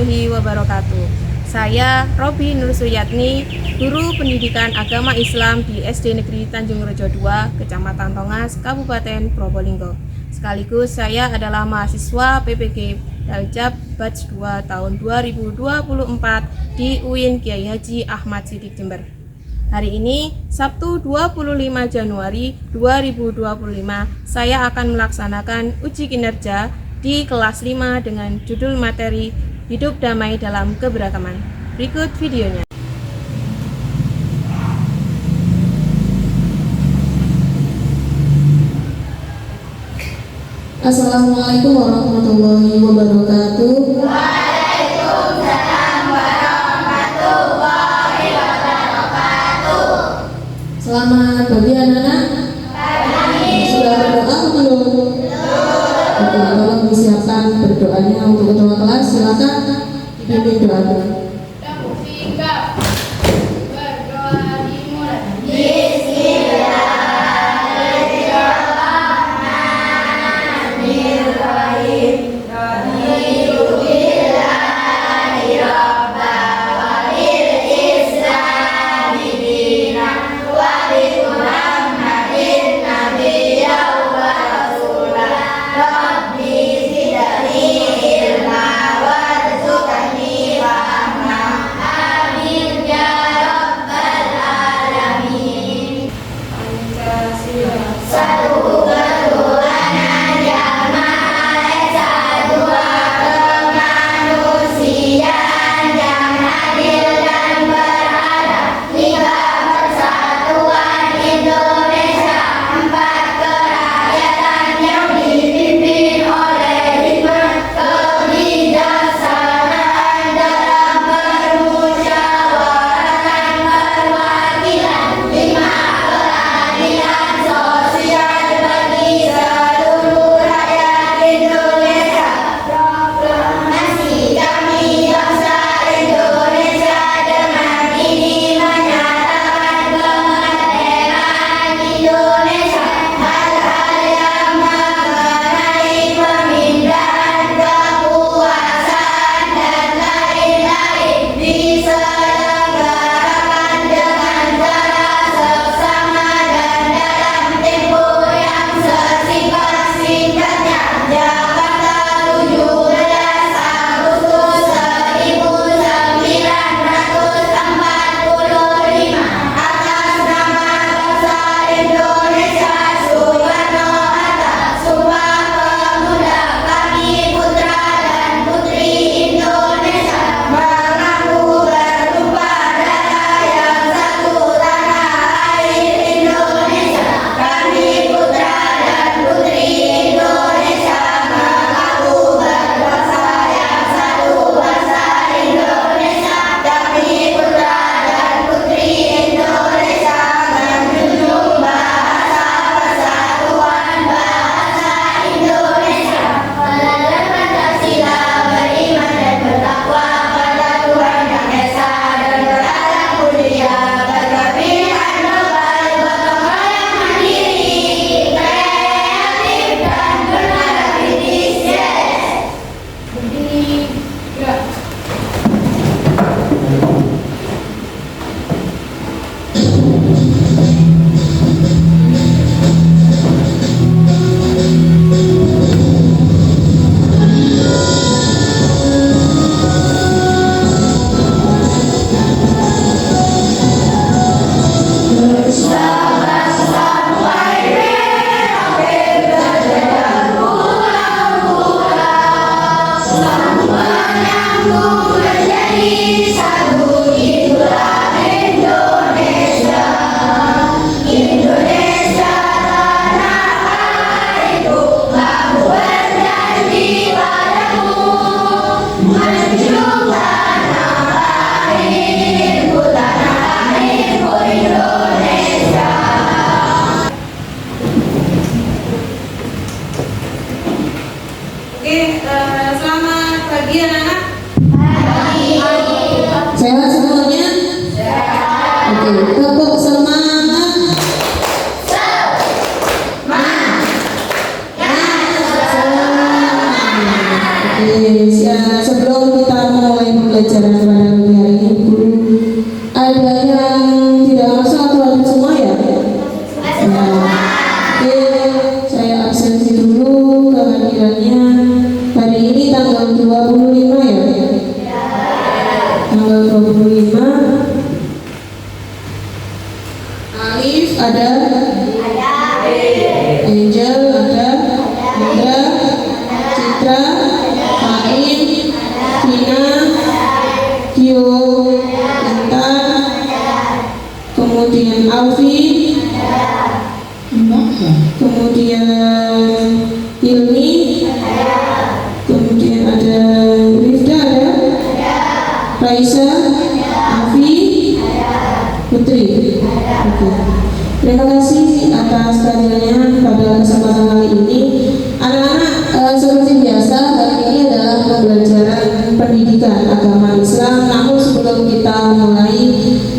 warahmatullahi wabarakatuh. Saya Robi Nur Suyatni, Guru Pendidikan Agama Islam di SD Negeri Tanjung Rejo 2, Kecamatan Tongas, Kabupaten Probolinggo. Sekaligus saya adalah mahasiswa PPG Daljab Batch 2 tahun 2024 di UIN Kiai Haji Ahmad Siddiq Jember. Hari ini, Sabtu 25 Januari 2025, saya akan melaksanakan uji kinerja di kelas 5 dengan judul materi Hidup Damai dalam Keberagaman. Berikut videonya. Assalamualaikum warahmatullahi wabarakatuh. Waalaikumsalam warahmatullahi wabarakatuh. Selamat pagi anak-anak. Sudah berdoa belum? Oke, tolong disiapkan berdoanya untuk ketua kelas. Silakan dipimpin doa. Berdoa dimulai. Selamat pagi anak-anak. Sehat semuanya? Oke, tepuk semangat. Oke, sebelum kita mulai Ya. Oke, saya absensi dulu kehadirannya. Hari ini tanggal 25 ya? Tanggal 25. Alif ada? Angel ada? Indra? Citra? Fain? Vina? Kyo? Intan? Kemudian Alfi? Kemudian Hilmi? Kemudian ada Rifda ada? Raisa? Afi? Putri? Oke. Terima kasih atas kehadirannya pada kesempatan kali ini. Anak-anak, seperti biasa hari ini adalah pembelajaran pendidikan agama Islam. Namun sebelum kita mulai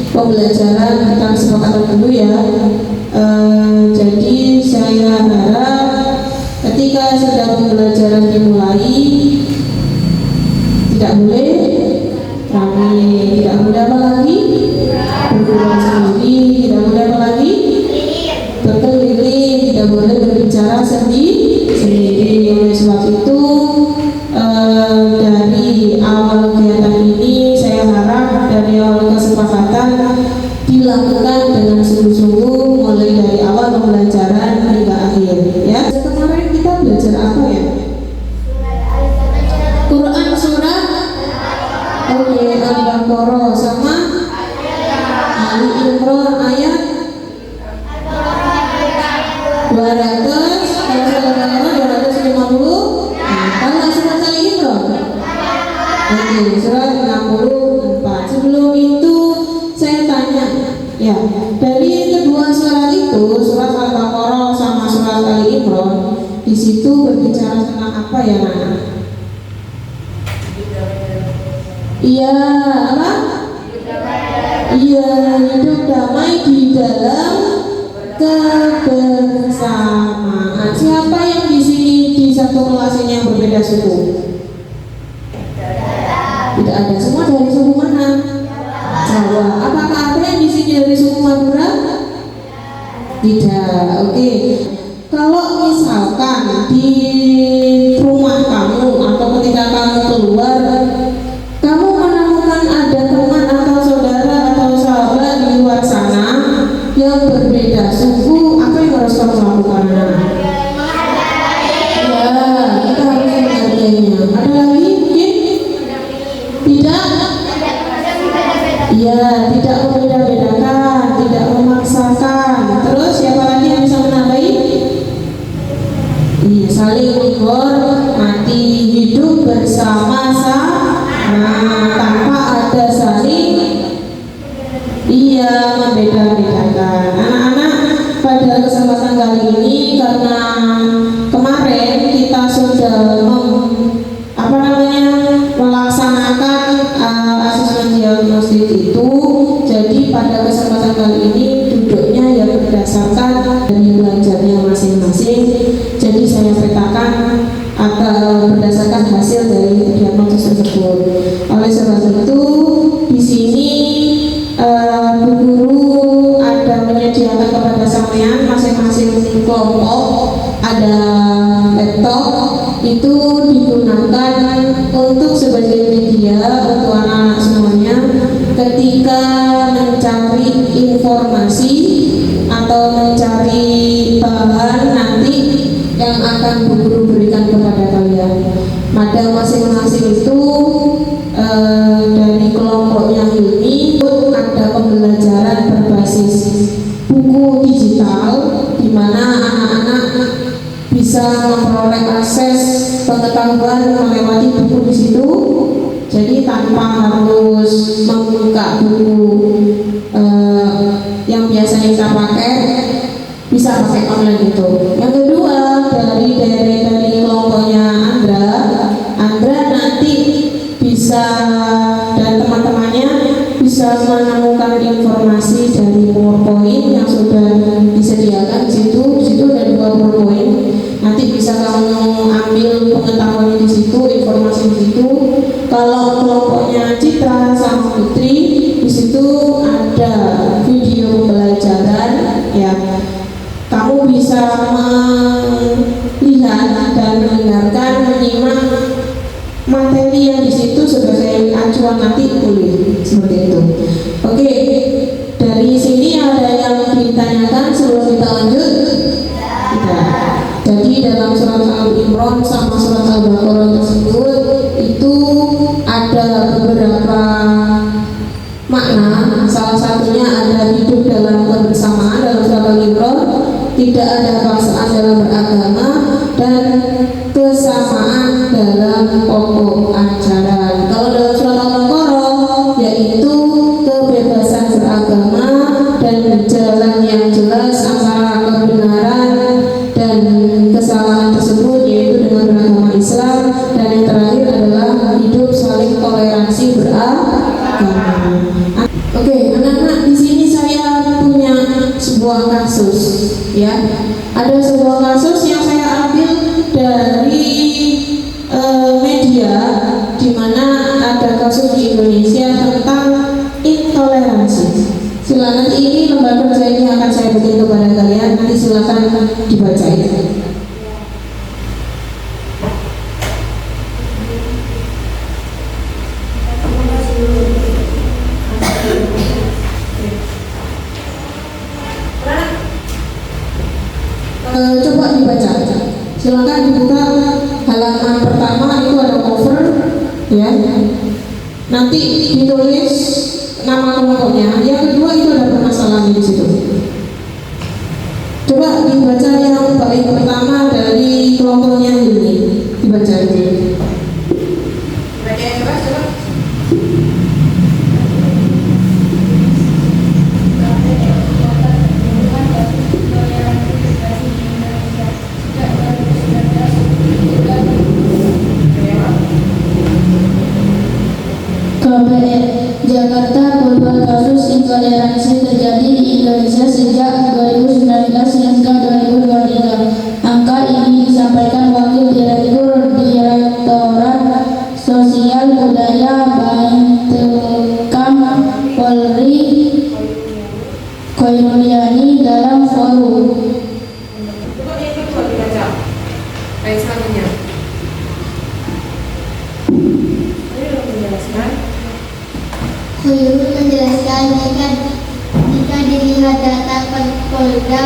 pembelajaran, kita kesepakatan dulu ya. Jadi saya harap ketika sudah pembelajaran dimulai, tidak boleh ramai, tidak boleh apa lagi bergerak sendiri, tidak boleh apa lagi berkeliling, tidak boleh berbicara sendiri. Oleh sebab itu dari awal kegiatan ini saya harap dari awal kesepakatan dilakukan dengan sungguh-sungguh mulai dari awal pembelajaran hingga akhir ya. Kemarin kita belajar apa ya? Quran surat Al-Baqarah sama Ali Imran ayat 200, kalau 250. Kalau surat Ali Imran surat 64. Sebelum itu saya tanya ya, dari kedua surat itu, surat Al-Baqarah sama surat Ali Imran, di situ berbicara tentang apa ya, Nana? Iya, apa? Iya, hidup damai di dalam kebersamaan. Siapa yang di sini di satu kelas ini yang berbeda suku? Tidak ada. Semua dari suku mana? Jawa. Apakah ada yang di sini dari suku Madura? Tidak. Oke. Kalau misalkan di rumah kamu atau ketika kamu keluar, kamu menemukan ada teman atau saudara atau sahabat di luar sana yang berbeda suku, apa yang harus kamu lakukan? Ya, kita harus menghargainya. Ada lagi mungkin? Tidak? Ya, tidak membeda-bedakan, tidak memaksakan. Terus siapa lagi yang bisa menambahi? Iya, saling menghormati, hidup bersama-sama tanpa ada saling membeda-bedakan. Anak-anak, pada kesempatan kali ini karena kemarin kita sudah melaksanakan asesmen diagnostik itu, jadi pada kesempatan kali ini duduknya ya berdasarkan dari belajarnya masing-masing. Jadi saya petakan atau berdasarkan hasil dari diagnosis tersebut. Oleh sebab itu di sini Bu Guru ada menyediakan kepada sampean masing-masing kelompok ada laptop, itu digunakan untuk sebagai media untuk anak-anak semuanya ketika mencari informasi atau mencari bahan nanti yang akan Bu Guru berikan kepada kalian. Pada masing-masing itu dari kelompoknya ini ada pembelajaran berbasis buku digital, di mana anak-anak bisa memperoleh akses pengetahuan melewati buku di situ. Jadi tanpa harus membuka buku yang biasanya kita pakai, bisa pakai online itu. Yang kedua, dari kelompoknya Andra nanti bisa dan teman-temannya bisa menemukan informasi dari PowerPoint yang sudah disediakan di situ. Di situ ada 2 PowerPoint. Nanti bisa kamu ambil pengetahuan di situ, informasi di situ. Kalau kelompoknya Citra sama Putri, di situ ada video pembelajaran ya. bisa melihat dan mendengarkan, menyimak materi yang di situ sebagai acuan nanti kuliah seperti itu. Oke, dari sini ada yang ditanyakan sebelum kita lanjut? Tidak. Jadi dalam surat Al-Imran sama surat Al-Baqarah tersebut itu ada beberapa makna. Salah satunya ada hidup dalam kebersamaan dalam surat Al-Imran, tidak ada paksaan dalam beragama, dan kesamaan dalam pokok ajaran. Kalau dalam surat Al-Baqarah yaitu kebebasan beragama dan jalan yang jelas antara kebenaran dan kesalahan tersebut, yaitu dengan beragama Islam, dan yang terakhir adalah hidup saling toleransi beragama. Oke, anak-anak, di sini saya punya sebuah kasus, ya. Ada sebuah kasus yang saya ambil dari media, di mana ada kasus di Indonesia tentang intoleransi. Silakan, ini lembar kerja ini akan saya berikan kepada kalian. Nanti silakan dibaca itu. Coba dibaca. Silakan dibuka halaman pertama, itu ada cover, ya. Nanti ditulis nama kelompoknya. Yang kedua itu ada permasalahan di situ. Coba dibaca yang baik pertama dari kelompoknya ini. Dibaca dulu. Baca yang keras, coba. KBR Jakarta, korban kasus intoleransi terjadi di Indonesia sejak 2019 hingga 2023. Angka ini disampaikan Wakil Direktur Direktorat Sosial Budaya Baintelkam Polri Koiruliani dalam forum. Coba yang kedua dibaca. Baik, selanjutnya. Ayo menjelaskan. Khairul menjelaskan jika dilihat data Polda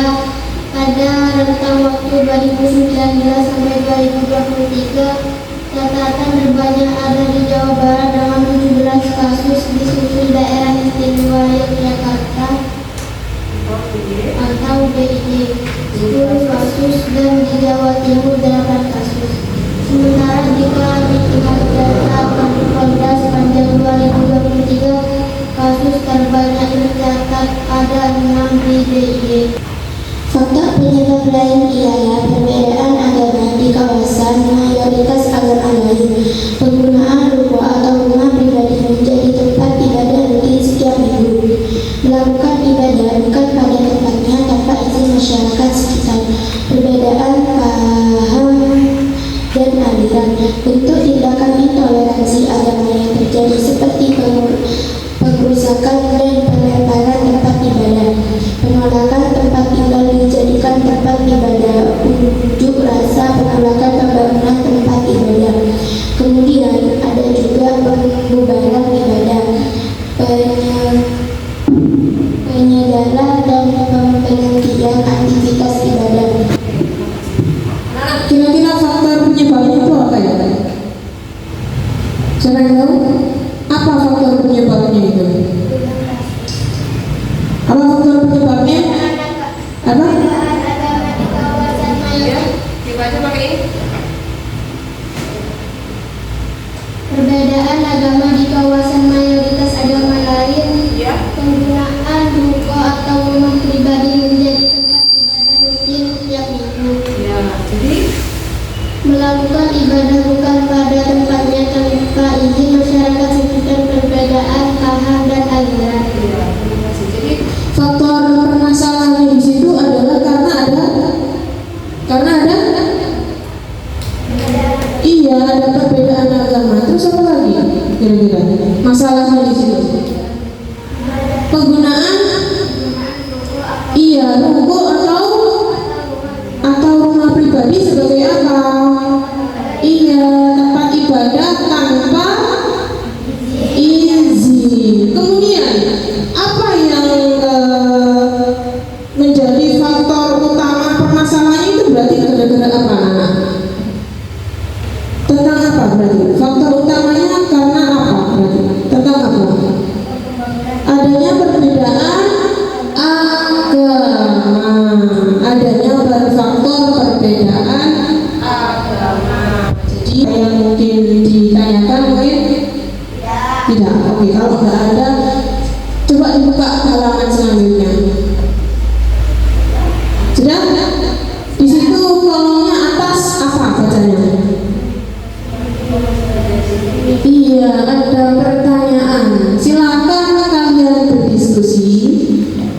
pada rentang waktu 2019 sampai 2023, catatan terbanyak ada di Jawa Barat dengan 17 kasus, disusul daerah istimewa Yogyakarta atau DIY 10 kasus, dan di Jawa Timur 8 kasus. Sementara jika dilihat data Polda sepanjang 2023, kasus terbanyak tercatat ada 6 di DIY. Faktor penyebab lain ialah perbedaan agama di kawasan mayoritas agama lain, penggunaan ruko atau rumah pribadi menjadi tempat ibadah rutin setiap minggu, melakukan ibadah bukan pada tempatnya tanpa izin masyarakat sekitar, perbedaan paham dan aliran. Bentuk tindakan intoleransi agama yang terjadi seperti pengrusakan dan pelemparan tempat ibadah, penolakan tempat tinggal dijadikan tempat ibadah, unjuk rasa penolakan pembangunan tempat ibadah. Kemudian ada juga pembubaran ibadah, penyedaran dan pemberhentian aktivitas ibadah. Kira-kira faktor penyebabnya itu apa ya? Siapa yang tahu? Apa faktor penyebabnya itu? Apa faktor penyebabnya? Apa? Ya, dibaca pakai ini. Perbedaan agama di kawasan mayoritas agama lain, Ya. penggunaan ruko atau rumah pribadi menjadi tempat ibadah rutin setiap minggu, Ya, jadi melakukan ibadah bukan pada tempatnya tanpa izin masyarakat sekitar, perbedaan paham dan aliran. ya, terima kasih. Jadi Faktor permasalahannya di situ adalah karena ada iya, ada perbedaan agama. Terus apa lagi kira-kira masalahnya di situ? Penggunaan iya ruko atau gara-gara apa anak? Tentang apa berarti? Faktor utamanya karena apa berarti? Tentang apa? Adanya perbedaan agama. Adanya faktor perbedaan agama. Jadi yang mungkin ditanyakan mungkin tidak. Oke, kalau nggak ada, coba dibuka halaman selanjutnya. Sudah? Di situ kolomnya atas apa bacanya? Iya, ada pertanyaan. Silakan kalian berdiskusi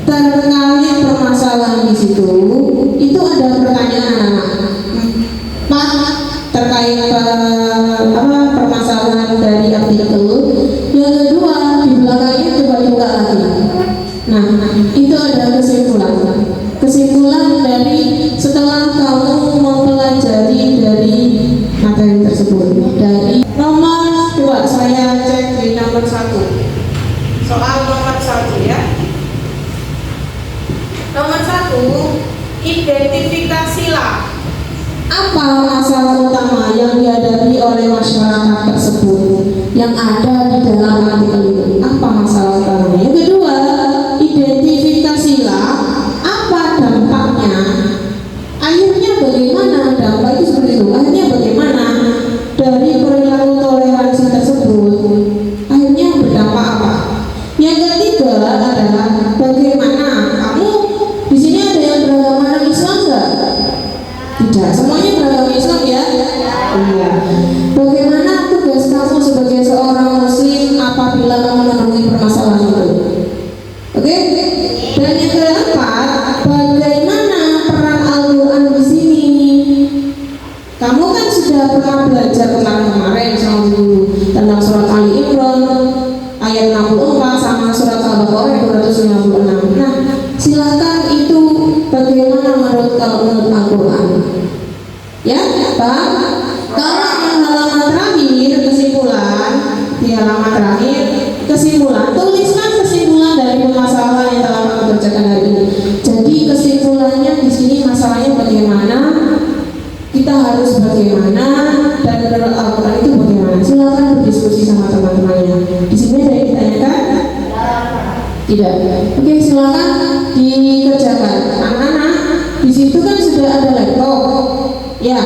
terkait permasalahan di situ. Itu ada pertanyaan, Pak, terkait permasalahan dari artikel. Yang kedua, di belakangnya coba dibuka lagi. Nah, itu ada kesimpulan dari setelah kamu mempelajari dari materi tersebut. Dari nomor, coba saya cek di nomor 1. Soal nomor 1 ya. Nomor 1, identifikasilah apa masalah utama yang dihadapi oleh masyarakat tersebut yang ada di dalam artikel itu. Apa masalah utamanya? Yang kedua, identifikasilah apa dampaknya. Akhirnya bagaimana dampak itu seperti itu. Akhirnya bagaimana dari perilaku toleransi tersebut. Akhirnya berdampak apa? Yang ketiga adalah bagaimana kamu di sini ada yang beragama Islam enggak? Tidak, semuanya beragama Islam ya? Iya. Bagaimana tugas kamu sebagai seorang muslim apabila kamu menemui permasalahan itu? Oke? Dan yang keempat, bagaimana peran Al-Quran di sini? Kamu kan sudah pernah belajar kemarin sama guru tentang surat Ali Imran ayat 64 sama surat Al-Baqarah ayat 256. Nah, silakan itu bagaimana menurut Al-Quran? Ya, Pak. Kalau yang halaman terakhir kesimpulan, di halaman terakhir kesimpulan, tuliskan kesimpulan dari permasalahan yang telah kamu kerjakan hari ini. Jadi kesimpulannya di sini masalahnya bagaimana, kita harus bagaimana, dan menurut Al-Quran itu bagaimana. Silakan berdiskusi sama teman-temannya. Di sini ada yang ditanyakan? Tidak. Oke, silakan dikerjakan. Anak-anak, di situ kan sudah ada laptop. Ya,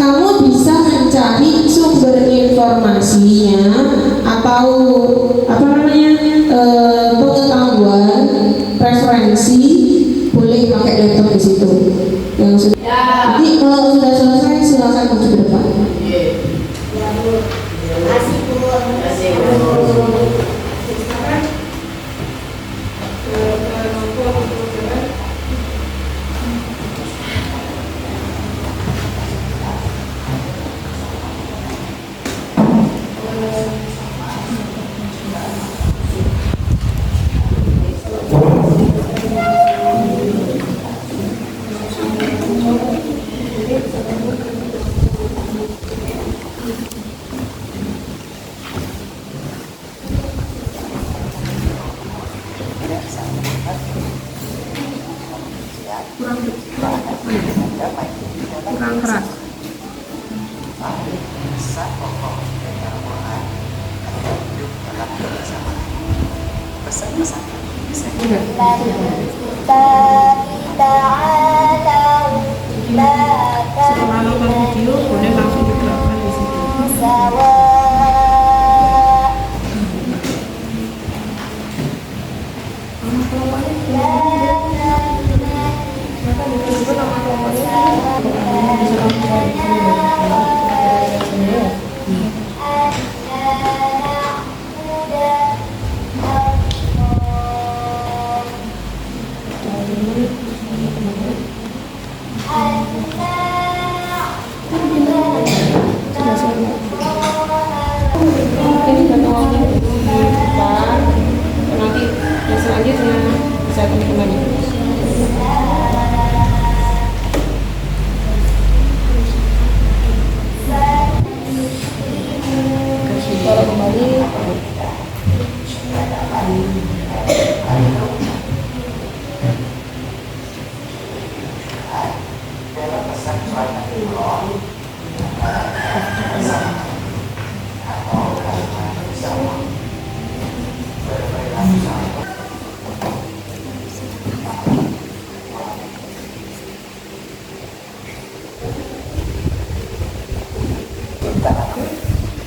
kamu bisa mencari sumber informasinya atau pengetahuan, referensi, boleh pakai laptop di situ. Yang sudah. Nanti kalau sudah selesai silakan maju ke depan. Kurang keras. Setelah nonton video boleh langsung diterapkan di situ. Nanti yang selanjutnya bisa kembali. Kalau kembali dalam pesan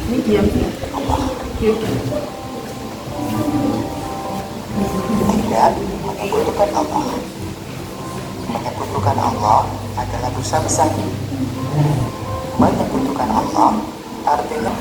Ini diam sih. Dan menyekutukan Allah. Menyekutukan Allah adalah dosa besar. Menyekutukan Allah artinya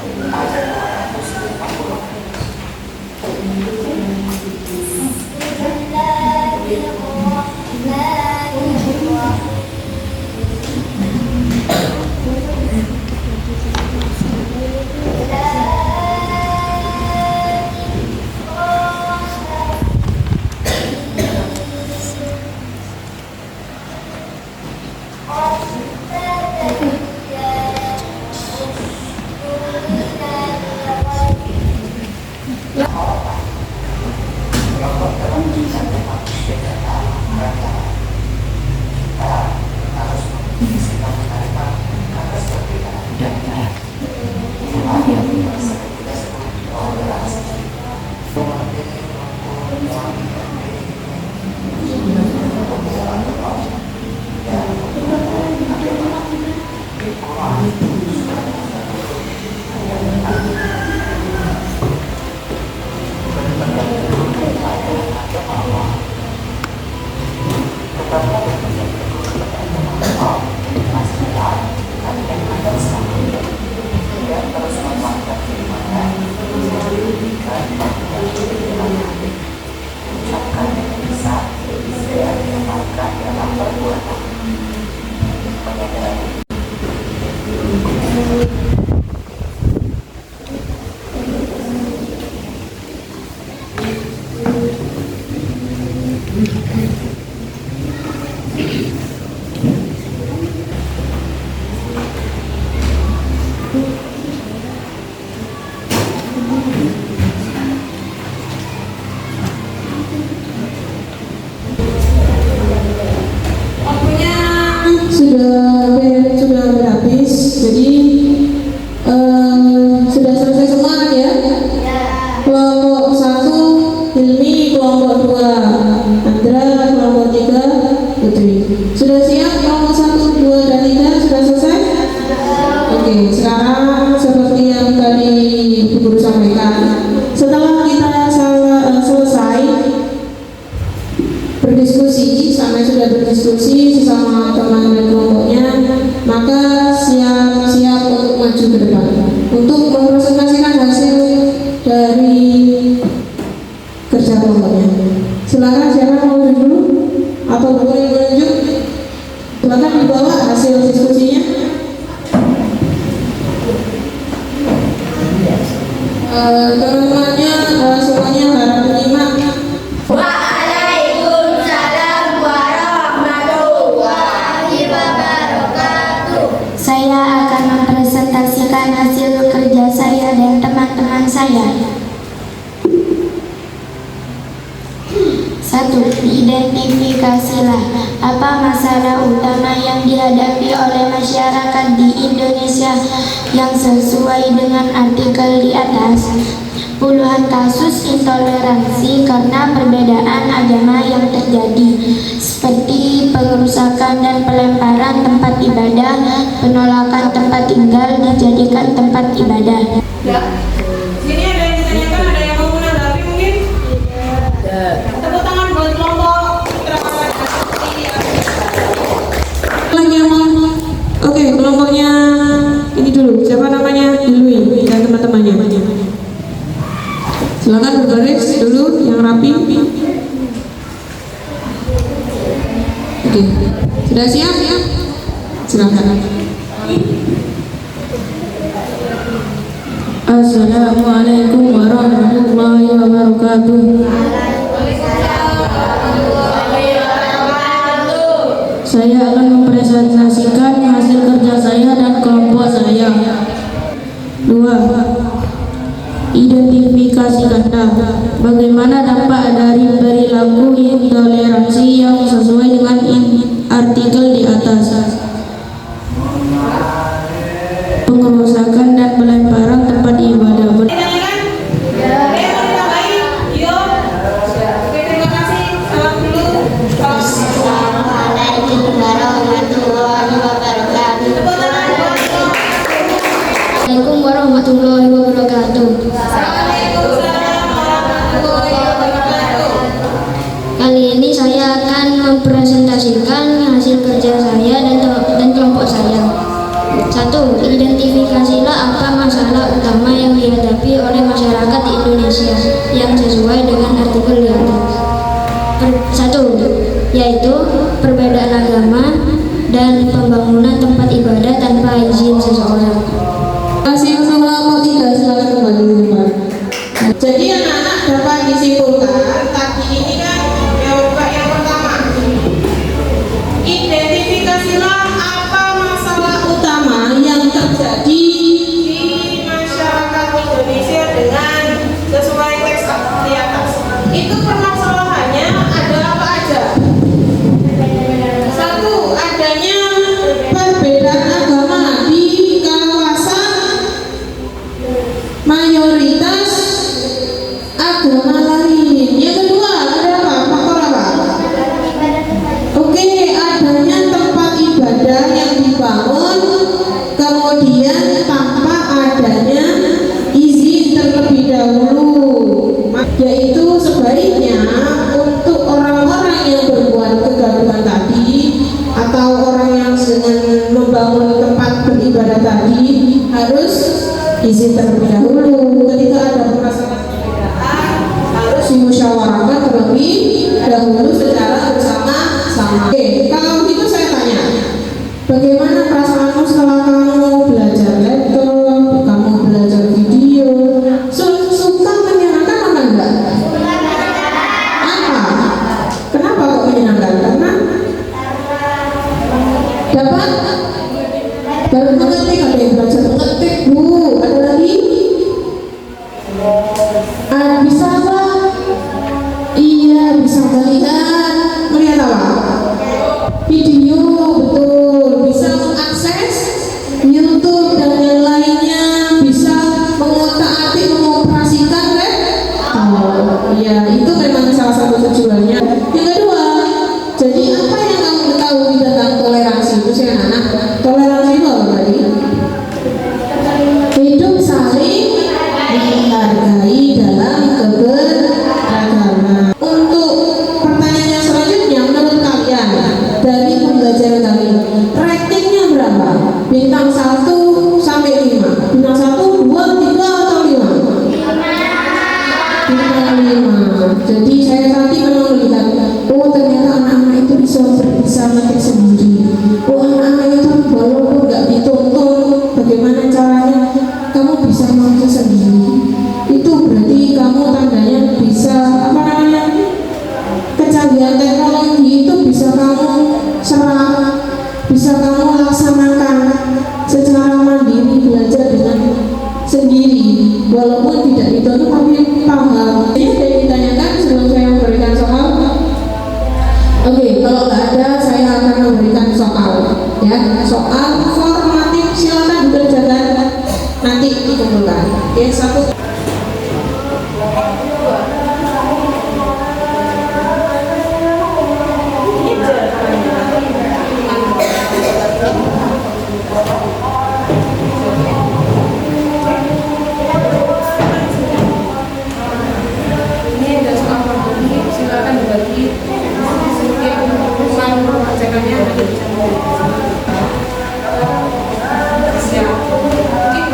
sudah habis, jadi sudah selesai semua kan ya? Kelompok 1 Hilmi, kelompok 2 Andra, kelompok 3 Putri. Sudah siap kelompok 1, 2, dan 3 sudah selesai? Oke, sekarang seperti yang tadi Bu Guru sampaikan, setelah kita selesai berdiskusi, sampai sudah berdiskusi sesama teman dan kelompoknya, maka siap-siap untuk maju ke depan untuk mempresentasikan hasil dari kerja kelompoknya. Silakan, siapa mau dulu atau boleh menunjuk? Silakan dibawa hasil diskusinya. Teman-temannya semuanya harap menyimak. Saya akan mempresentasikan hasil kerja saya dan teman-teman saya. 1. Identifikasilah apa masalah utama yang dihadapi oleh masyarakat di Indonesia yang sesuai dengan artikel di atas. Puluhan kasus intoleransi karena perbedaan agama yang terjadi, seperti pengerusakan dan pelemparan tempat ibadah, penolakan tempat tinggal dijadikan tempat ibadah. Ya. Sini ada yang ditanyakan, ada yang mau menanggapi mungkin? Tepuk tangan buat kelompok Lagi yang mau? Oke, kelompoknya ini dulu. Siapa namanya? Lui dan teman-temannya. Silakan berbaris dulu yang rapi. Oke, sudah siap? Silakan. Assalamualaikum warahmatullahi wabarakatuh. Saya akan mempresentasikan hasil kerja saya dan kelompok saya. 2. Identifikasikanlah bagaimana dampak dari perilaku intoleransi yang sesuai dengan artikel di atas. pengerusakan dan pelemparan tempat ibadah. Ditanyakan? Ada yang mau ditambahin? Yo. Oke, terima kasih. Salam dulu. Assalamualaikum warahmatullahi wabarakatuh. Tepuk tangan buat Yo. Assalamualaikum warahmatullahi wabarakatuh. Waalaikumsalam warahmatullahi wabarakatuh. Kali ini saya akan mempresentasikan hasil kerja saya dan kelompok saya. 1. Identifikasilah apa masalah utama yang dihadapi oleh masyarakat di Indonesia yang sesuai dengan artikel di atas. 1. Yaitu perbedaan agama dan pembangunan tempat ibadah tanpa izin seseorang. Kasih untuk kelompok 3, silakan kembali ke depan. Jadi anak-anak dapat disimpulkan tadi ini kan yang pertama, identifikasilah apa masalah utama yang terjadi di masyarakat Indonesia dengan sesuai teks di atas. Itu permasalahannya ada apa aja? 1. Adanya perbedaan agama di kawasan mayoritas agama lain. Yang kedua, ada apa? Faktor apa? Oke, adanya tempat ibadah yang dibangun kemudian tanpa adanya izin terlebih dahulu, yaitu sebaiknya untuk orang-orang yang berbuat kegaduhan tadi atau orang yang sedang membangun tempat beribadah tadi harus izin terlebih dahulu. Ketika ada permasalahan perbedaan harus dimusyawarahkan terlebih dahulu secara bersama-sama. Oke, kalau gitu saya tanya, bagaimana perasaanmu setelah kamu belajar laptop, kamu belajar video? Suka menyenangkan apa enggak? Apa? Kenapa kok menyenangkan? Karena dapat baru mengetik, ada yang belajar mengetik, Bu. Ada lagi? Bisa apa? Iya, bisa melihat apa? Video, betul. Bisa mengakses YouTube dan yang lainnya. Bisa mengotak-atik, mengoperasikan laptop. Iya, itu memang salah satu tujuannya. Yang kedua, jadi apa yang kamu ketahui tentang toleransi itu sih anak-anak? Toleransi itu apa tadi? Hidup saling menghargai dalam keberagaman. Untuk pertanyaan yang selanjutnya, menurut kalian dari pembelajaran kali ini, ratingnya berapa? Bintang 1 sampai 5. Bintang 1, 2, 3 atau 5? Bintang 5. Jadi saya tadi memang melihat, oh ternyata anak-anak itu bisa ngetik sendiri. Oh anak-anak itu walaupun nggak dituntun bagaimana caranya, kamu bisa ngetik sendiri. Itu berarti kamu tandanya bisa apa namanya, kecanggihan teknologi itu bisa kamu serap, bisa kamu laksanakan secara mandiri, belajar dengan sendiri walaupun tidak dituntut tapi paham. Ini ada yang ditanyakan sebelum saya memberikan soal? Oke, kalau nggak ada saya akan memberikan soal ya, soal formatif. Silakan dikerjakan nanti dikumpulkan. Oke, 1. Ini ada soal formatif, silakan dibagi. Mungkin soal percekannya nanti dicampur. Siap. Mungkin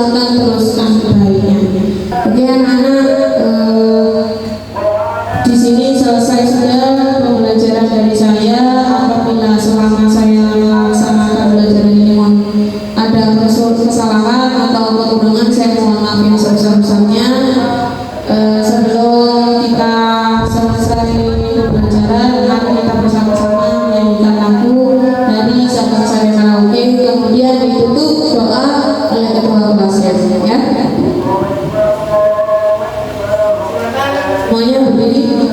silahkan teruskan baiknya. Oke anak-anak, di sini selesai sudah pembelajaran dari saya. Apabila selama saya melaksanakan pembelajaran ini ada kesalahan atau kekurangan, saya mohon maaf yang sebesar-besarnya. Sebelum kita selesai pembelajaran, mari kita bersama-sama menyanyikan lagu dari Sahabat Saya Karaoke, kemudian ditutup doa oleh ketua kelasnya, ya. Semuanya berdiri.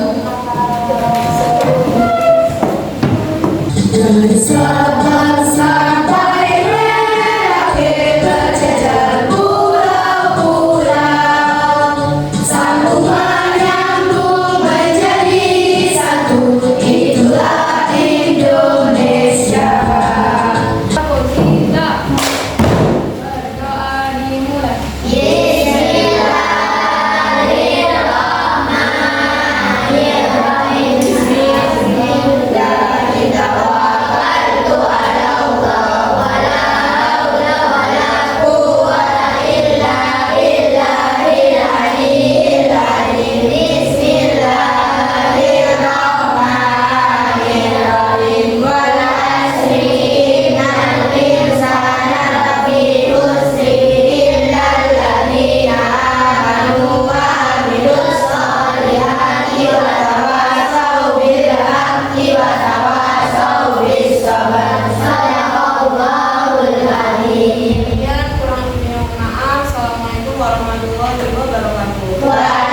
Kurang lebihnya maaf. Assalamualaikum warahmatullahi wabarakatuh.